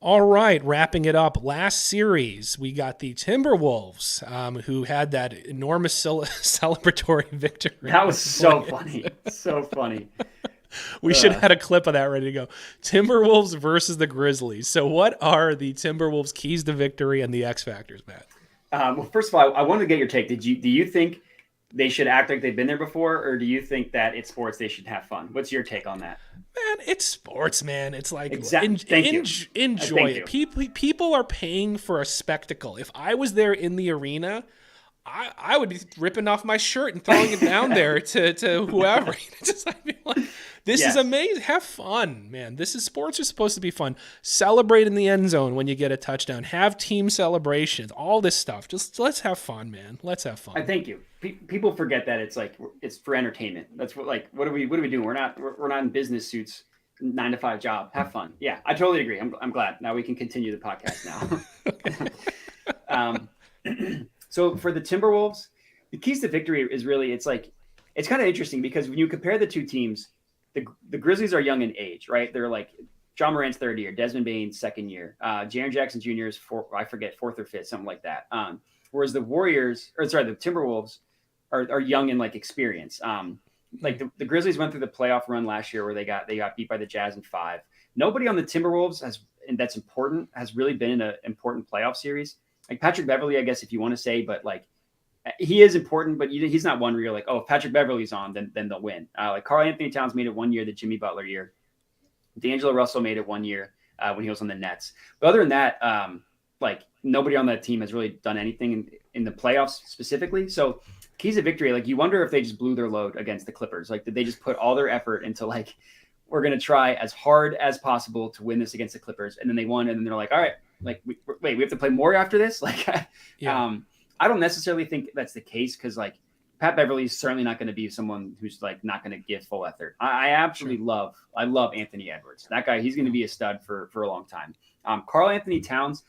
All right, wrapping it up. Last series, we got the Timberwolves, who had that enormous celebratory victory. That was so funny. So funny. We should have had a clip of that ready to go. Timberwolves versus the Grizzlies. So what are the Timberwolves' keys to victory and the X factors, Matt? Well, first of all, I wanted to get your take. Do you think they should act like they've been there before, or do you think that it's sports, they should have fun? What's your take on that? Man, it's sports, man. It's like Thank enjoy it. you. People are paying for a spectacle. If I was there in the arena, I would be ripping off my shirt and throwing it down there to whoever. This is amazing. Have fun, man. Sports are supposed to be fun. Celebrate in the end zone when you get a touchdown. Have team celebrations. All this stuff. Just let's have fun, man. Let's have fun. Thank you. People forget that it's for entertainment. That's what are we doing? We're not in business suits. 9-to-5 job. Have fun. Yeah, I totally agree. I'm glad. Now we can continue the podcast now. Um, so for the Timberwolves, the keys to victory is really it's kind of interesting because when you compare the two teams, the Grizzlies are young in age, right? They're like John Morant's third year, Desmond Bane's second year, Jaren Jackson Jr. is fourth or fifth, something like that. Whereas the Timberwolves are young in like experience. Like the Grizzlies went through the playoff run last year where they got beat by the Jazz in 5. Nobody on the Timberwolves has really been in an important playoff series. Like Patrick Beverley, I guess if you want to say, but like he is important, but he's not one where you're like, oh, if Patrick Beverley's on, then they'll win. Like Karl Anthony Towns made it 1 year, the Jimmy Butler year. D'Angelo Russell made it 1 year when he was on the Nets. But other than that, like nobody on that team has really done anything in the playoffs specifically. So keys of victory, like you wonder if they just blew their load against the Clippers. Like did they just put all their effort into like, we're going to try as hard as possible to win this against the Clippers. And then they won. And then they're like, all right, like, we have to play more after this. Like, yeah. I don't necessarily think that's the case. Cause like Pat Beverley is certainly not going to be someone who's like, not going to give full effort. I absolutely love Anthony Edwards. That guy, he's going to be a stud for a long time. Karl Anthony Towns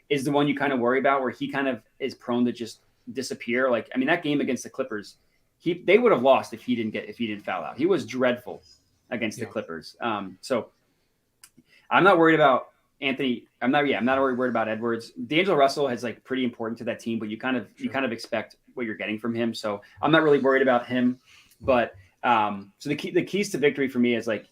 is the one you kind of worry about where he kind of is prone to just disappear. Like, I mean, that game against the Clippers, they would have lost if he didn't foul out. He was dreadful against the Clippers. So I'm not worried about Anthony. I'm not really worried about Edwards. D'Angelo Russell is like pretty important to that team, but you kind of expect what you're getting from him. So I'm not really worried about him. But so the keys to victory for me is like,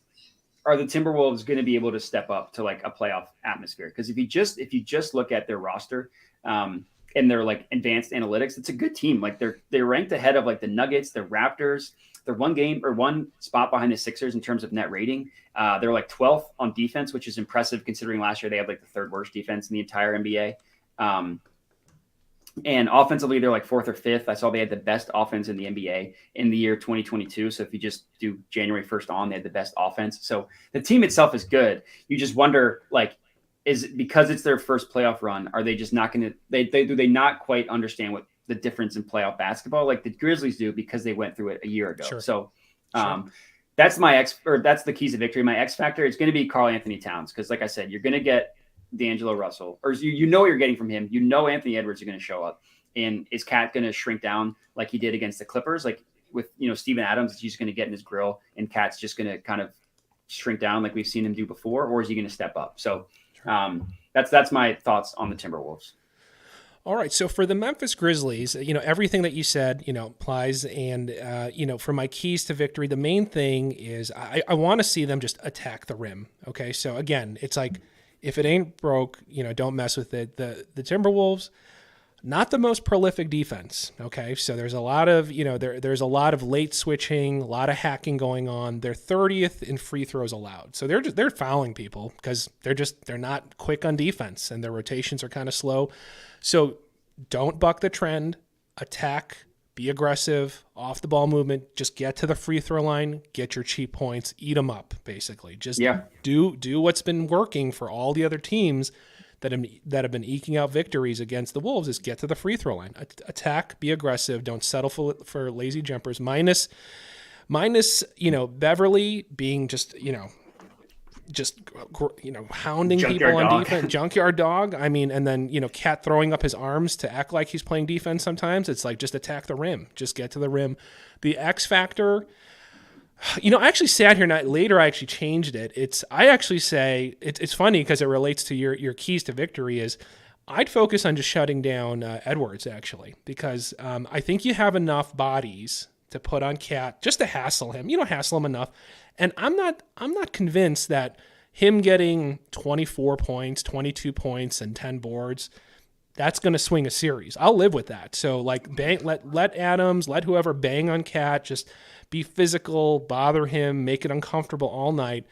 are the Timberwolves going to be able to step up to like a playoff atmosphere? Because if you just look at their roster and their like advanced analytics, it's a good team. Like they're ranked ahead of like the Nuggets, the Raptors. They're one spot behind the Sixers in terms of net rating. They're like 12th on defense, which is impressive considering last year they had like the third worst defense in the entire NBA. And offensively, they're like 4th or 5th. I saw they had the best offense in the NBA in the year 2022. So if you just do January 1st on, they had the best offense. So the team itself is good. You just wonder, like, is it because it's their first playoff run? Are they just not going to? Do they not quite understand what the difference in playoff basketball like the Grizzlies do because they went through it a year ago? Sure. So that's that's the keys of victory. My X factor is going to be Karl Anthony Towns because, like I said, you're going to get D'Angelo Russell, or you know what you're getting from him. You know Anthony Edwards are going to show up, and is Cat going to shrink down like he did against the Clippers? Like with Steven Adams, he's going to get in his grill, and Cat's just going to kind of shrink down like we've seen him do before, or is he going to step up? So that's my thoughts on the Timberwolves. All right. So for the Memphis Grizzlies, everything that you said, applies. And, for my keys to victory, the main thing is I want to see them just attack the rim. Okay. So again, it's like, if it ain't broke, don't mess with it. The Timberwolves, not the most prolific defense. Okay. So there's a lot of, there's a lot of late switching, a lot of hacking going on. They're 30th in free throws allowed. So they're fouling people because they're not quick on defense and their rotations are kind of slow. So don't buck the trend, attack, be aggressive, off the ball movement, just get to the free throw line, get your cheap points, eat them up, basically. Just do what's been working for all the other teams that have been eking out victories against the Wolves is get to the free throw line. Attack, be aggressive, don't settle for lazy jumpers. Minus Beverly being just hounding people on defense, junkyard dog. I mean, and then, Cat throwing up his arms to act like he's playing defense sometimes. It's like, just attack the rim. Just get to the rim. The X factor, I actually sat here later. I actually changed it. It's funny because it relates to your keys to victory is I'd focus on just shutting down Edwards actually, because I think you have enough bodies to put on Cat just to hassle him. You don't hassle him enough. And I'm not convinced that him getting 24 points, 22 points, and 10 boards, that's going to swing a series. I'll live with that. So like let Adams, let whoever bang on Cat, just be physical, bother him, make it uncomfortable all night,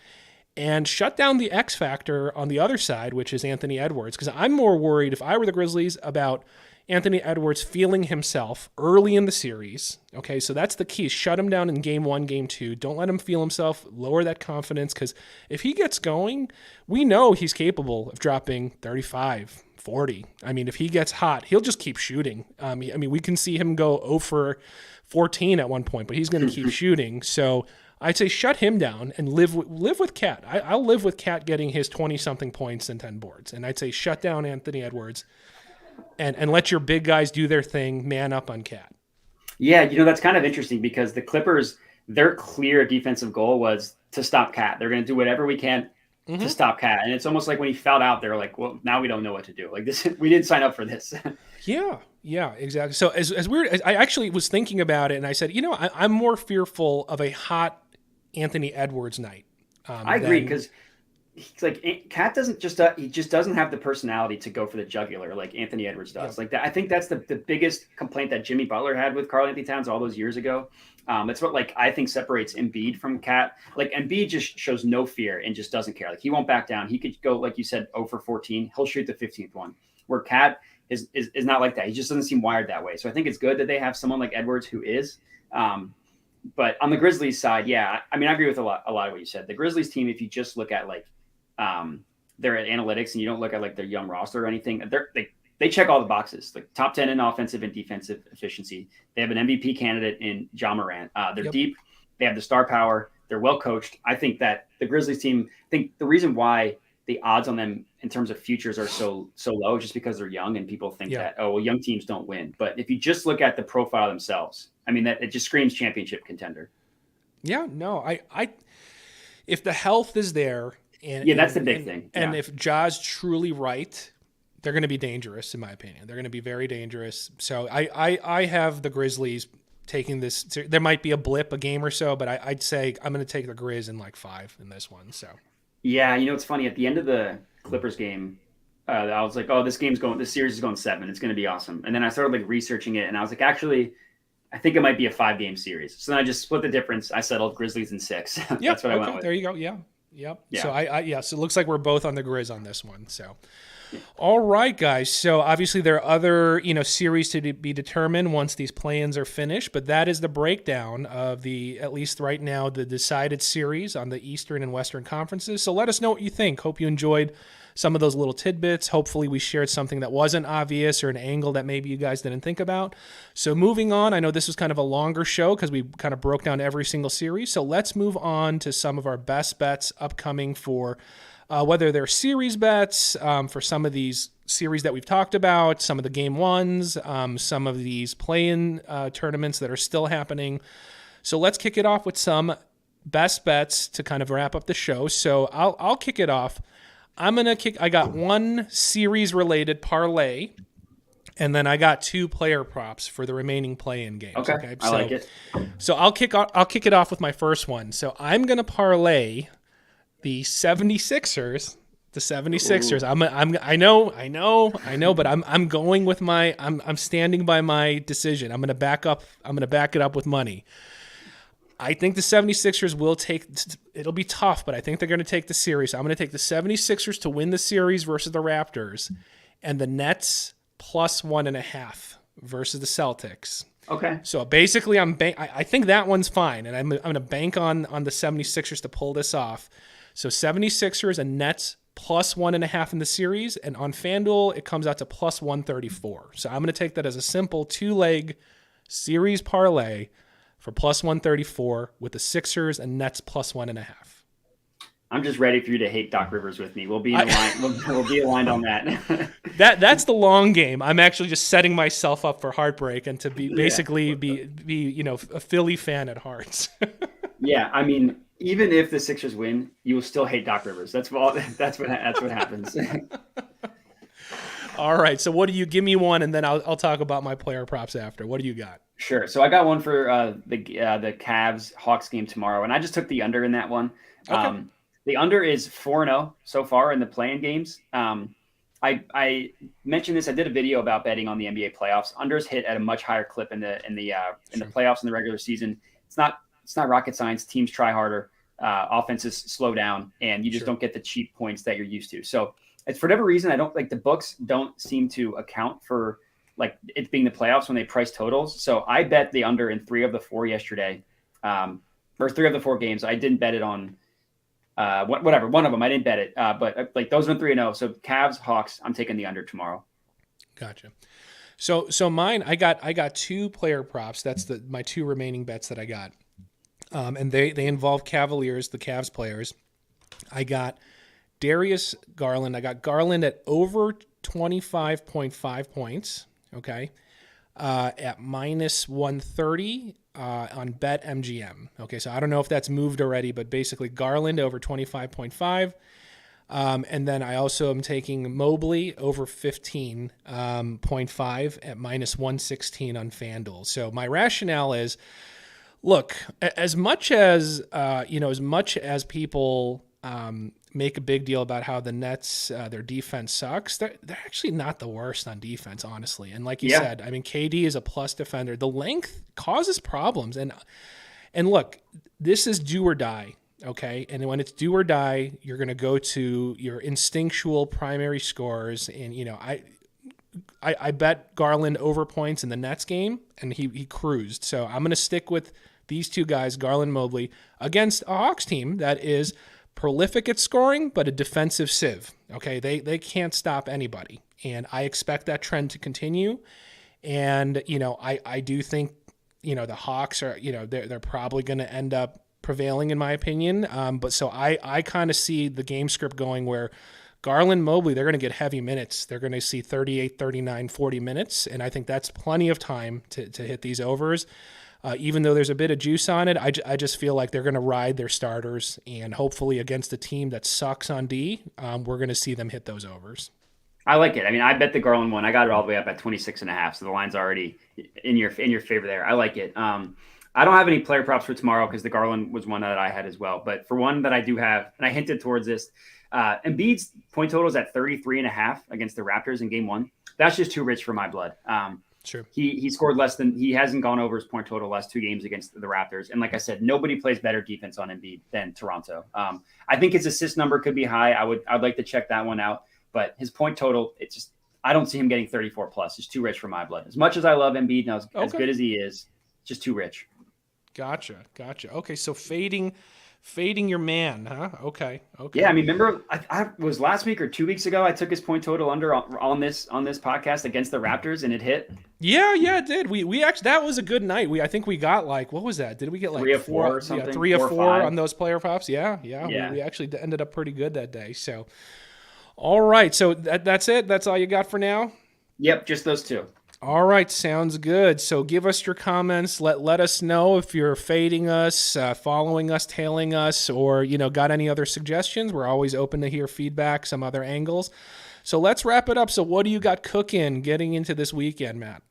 and shut down the X factor on the other side, which is Anthony Edwards. Because I'm more worried, if I were the Grizzlies, about Anthony Edwards feeling himself early in the series. Okay, so that's the key. Shut him down in game 1, game 2. Don't let him feel himself. Lower that confidence, because if he gets going, we know he's capable of dropping 35, 40. I mean, if he gets hot, he'll just keep shooting. I mean, we can see him go 0 for 14 at one point, but he's going to keep shooting. So I'd say shut him down and live with Cat. I'll live with Cat getting his 20-something points and 10 boards. And I'd say shut down Anthony Edwards. and let your big guys do their thing, man up on Cat. Yeah, that's kind of interesting because the Clippers, their clear defensive goal was to stop Cat. They're going to do whatever we can to stop Cat. And it's almost like when he fouled out, they're like, well, now we don't know what to do. Like this, we didn't sign up for this. Yeah, exactly. So as weird as I actually was thinking about it, and I said, I'm more fearful of a hot Anthony Edwards night. I agree because he's like Cat doesn't just he just doesn't have the personality to go for the jugular like Anthony Edwards does. Like that, I think that's the biggest complaint that Jimmy Butler had with Karl Anthony Towns all those years ago. It's what I think separates Embiid from Cat. Like Embiid just shows no fear and just doesn't care. Like he won't back down. He could go like you said 0 for 14. He'll shoot the 15th one. Where Cat is not like that. He just doesn't seem wired that way. So I think it's good that they have someone like Edwards who is. But on the Grizzlies side, yeah, I mean I agree with a lot of what you said. The Grizzlies team, if you just look at their analytics and you don't look at their young roster or anything, they check all the boxes, like top 10 in offensive and defensive efficiency. They have an MVP candidate in Ja Morant. They're deep. They have the star power. They're well coached. I think that the Grizzlies team, I think the reason why the odds on them in terms of futures are so low is just because they're young and people think that, young teams don't win. But if you just look at the profile themselves, I mean, that it just screams championship contender. Yeah, no, I if the health is there, that's the big thing. And if Ja's truly right, they're going to be dangerous, in my opinion. They're going to be very dangerous. So I have the Grizzlies taking this. There might be a blip, a game or so, but I'd say I'm going to take the Grizz in 5 in this one. So yeah, it's funny. At the end of the Clippers game, I was like, oh, this series is going 7. It's going to be awesome. And then I started researching it, and I was like, actually, I think it might be a 5-game series. So then I just split the difference. I settled Grizzlies in 6. That's what I went with. There you go. Yeah. Yep. Yeah. So so it looks like we're both on the Grizz on this one. So, all right, guys. So obviously there are other, series to be determined once these play-ins are finished, but that is the breakdown of at least right now, the decided series on the Eastern and Western conferences. So let us know what you think. Hope you enjoyed some of those little tidbits. Hopefully we shared something that wasn't obvious or an angle that maybe you guys didn't think about. So moving on, I know this was kind of a longer show because we kind of broke down every single series. So let's move on to some of our best bets upcoming for whether they're series bets for some of these series that we've talked about, some of the game ones, some of these play-in tournaments that are still happening. So let's kick it off with some best bets to kind of wrap up the show. So I'll kick it off. I got one series-related parlay, and then I got 2 player props for the remaining play-in games. Okay? I like it. So I'll kick it off with my first one. So I'm going to parlay the 76ers. The 76ers. Ooh. I know, but I'm going with I'm standing by my decision. I'm going to back it up with money. I think the 76ers will it'll be tough, but I think they're going to take the series. So I'm going to take the 76ers to win the series versus the Raptors, and the Nets plus 1.5 versus the Celtics. Okay. So basically I think that one's fine, and I'm going to bank on the 76ers to pull this off. So 76ers and Nets plus 1.5 in the series, and on FanDuel, it comes out to plus 134. So I'm going to take that as a simple 2-leg series parlay for plus 134 with the Sixers and Nets plus 1.5. I'm just ready for you to hate Doc Rivers with me. We'll be we'll be aligned on that. That's the long game. I'm actually just setting myself up for heartbreak and to be a Philly fan at heart. Yeah, I mean, even if the Sixers win, you will still hate Doc Rivers. That's what happens. All right. So what do you give me one, and then I'll talk about my player props after. What do you got? Sure. So I got one for the Cavs Hawks game tomorrow, and I just took the under in that one. Okay. The under is 4-0 so far in the play-in games. I mentioned this. I did a video about betting on the NBA playoffs. Unders hit at a much higher clip in the playoffs in the regular season. It's not rocket science. Teams try harder. Offenses slow down, and you just don't get the cheap points that you're used to. So it's for whatever reason, I don't like the books don't seem to account for it being the playoffs when they price totals. So I bet the under in 3 of the 4 yesterday, or 3 of the 4 games. I didn't bet it on whatever. One of them I didn't bet it, but those went 3-0. So Cavs, Hawks, I'm taking the under tomorrow. Gotcha. So mine, I got 2 player props. That's my 2 remaining bets that I got, and they involve Cavaliers, the Cavs players. I got Darius Garland. I got Garland at over 25.5 points, okay, at minus 130 on BetMGM. Okay, so I don't know if that's moved already, but basically Garland over 25.5. And then I also am taking Mobley over 15.5 at minus 116 on FanDuel. So my rationale is, look, as much as people make a big deal about how the Nets, their defense sucks, they're actually not the worst on defense, honestly. And like you said, I mean, KD is a plus defender. The length causes problems. And look, this is do or die. Okay. And when it's do or die, you're going to go to your instinctual primary scores. And, I bet Garland over points in the Nets game, and he cruised. So I'm going to stick with these two guys, Garland, Mobley, against a Hawks team that is prolific at scoring, but a defensive sieve. Okay. They can't stop anybody. And I expect that trend to continue. And, I do think, the Hawks are, they're probably going to end up prevailing in my opinion. But so I kind of see the game script going where Garland, Mobley, they're going to get heavy minutes. They're going to see 38, 39, 40 minutes. And I think that's plenty of time to hit these overs. Even though there's a bit of juice on it, I just feel like they're going to ride their starters, and hopefully against a team that sucks on D, we're going to see them hit those overs. I like it. I mean, I bet the Garland one. I got it all the way up at 26.5, so the line's already in your favor there. I like it. I don't have any player props for tomorrow because the Garland was one that I had as well. But for one that I do have, and I hinted towards this, Embiid's point total is at 33.5 against the Raptors in game one. That's just too rich for my blood. Sure. He scored less than, he hasn't gone over his point total last two games against the Raptors. And like I said, nobody plays better defense on Embiid than Toronto. I think his assist number could be high. I'd like to check that one out. But his point total, it's just, I don't see him getting 34 plus. It's too rich for my blood. As much as I love Embiid now, as good as he is, just too rich. Gotcha. Okay, so fading your man, huh? Okay. Yeah, I mean, remember, I was last week or 2 weeks ago, I took his point total under on this podcast against the Raptors, and it hit. Yeah, it did. We actually, that was a good night. I think we got like, what was that? Did we get like 3 or 4 or something? 3 or 4 5 on those player props? Yeah. We actually ended up pretty good that day. So, all right. So that's it. That's all you got for now? Yep, just those two. All right, sounds good. So give us your comments. Let us know if you're fading us, following us, tailing us, or got any other suggestions. We're always open to hear feedback, some other angles. So let's wrap it up. So what do you got cooking getting into this weekend, Matt?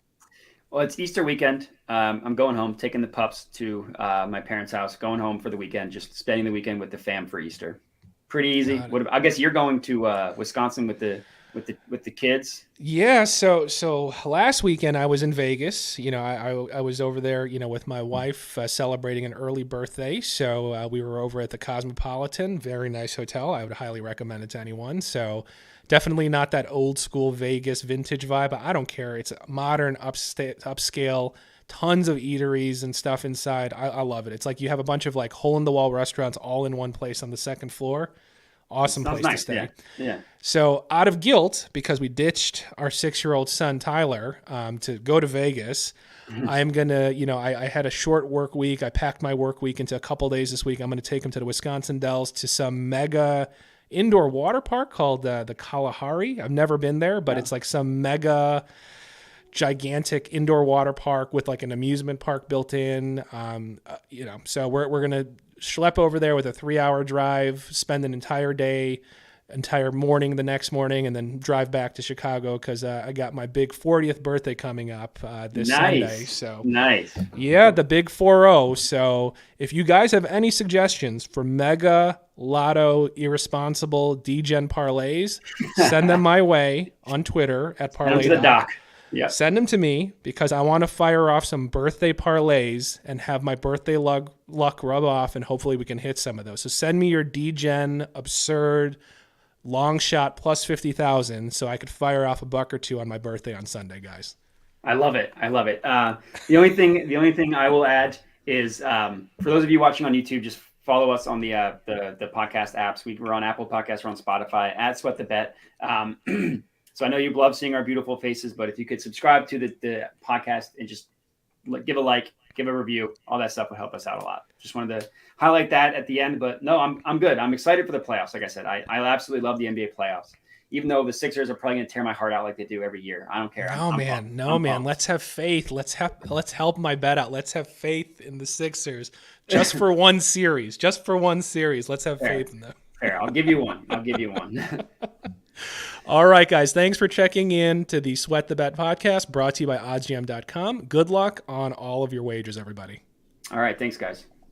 Well, it's Easter weekend. I'm going home, taking the pups to my parents' house, going home for the weekend, just spending the weekend with the fam for Easter. Pretty easy. I guess you're going to Wisconsin with the kids. Yeah. So last weekend I was in Vegas. I was over there, with my wife celebrating an early birthday. So we were over at the Cosmopolitan, very nice hotel. I would highly recommend it to anyone. So definitely not that old school Vegas vintage vibe, but I don't care. It's modern, upscale, tons of eateries and stuff inside. I love it. It's like you have a bunch of like hole in the wall restaurants all in one place on the second floor. Awesome place to stay. Yeah. So out of guilt, because we ditched our 6-year-old son, Tyler, to go to Vegas, I'm going to, I had a short work week. I packed my work week into a couple days this week. I'm going to take him to the Wisconsin Dells to some mega indoor water park called the Kalahari. I've never been there, but it's like some mega gigantic indoor water park with like an amusement park built in. So we're going to schlep over there with a 3-hour drive, spend an entire day, entire morning the next morning, and then drive back to Chicago because I got my big 40th birthday coming up this Sunday. So nice. Yeah, the big 40. So if you guys have any suggestions for mega lotto irresponsible DGen parlays, send them my way on Twitter at parlay. To the doc. Yeah. Send them to me because I want to fire off some birthday parlays and have my birthday luck rub off, and hopefully we can hit some of those. So send me your DGen absurd long shot plus 50,000 so I could fire off a buck or two on my birthday on Sunday, guys. I love it. The only thing I will add is for those of you watching on YouTube, just follow us on the podcast apps. We're on Apple Podcasts, we're on Spotify at Sweat the Bet. So I know you love seeing our beautiful faces, but if you could subscribe to the podcast and just give a like, give a review, all that stuff will help us out a lot. Just wanted to highlight that at the end, but no, I'm good. I'm excited for the playoffs. Like I said, I absolutely love the NBA playoffs. even though the Sixers are probably going to tear my heart out like they do every year. I don't care. No, man. Let's have faith. Let's help my bet out. Let's have faith in the Sixers just for one series. Let's have faith in them. Fair. I'll give you one. All right, guys. Thanks for checking in to the Sweat the Bet podcast brought to you by OddsJam.com. Good luck on all of your wagers, everybody. All right. Thanks, guys.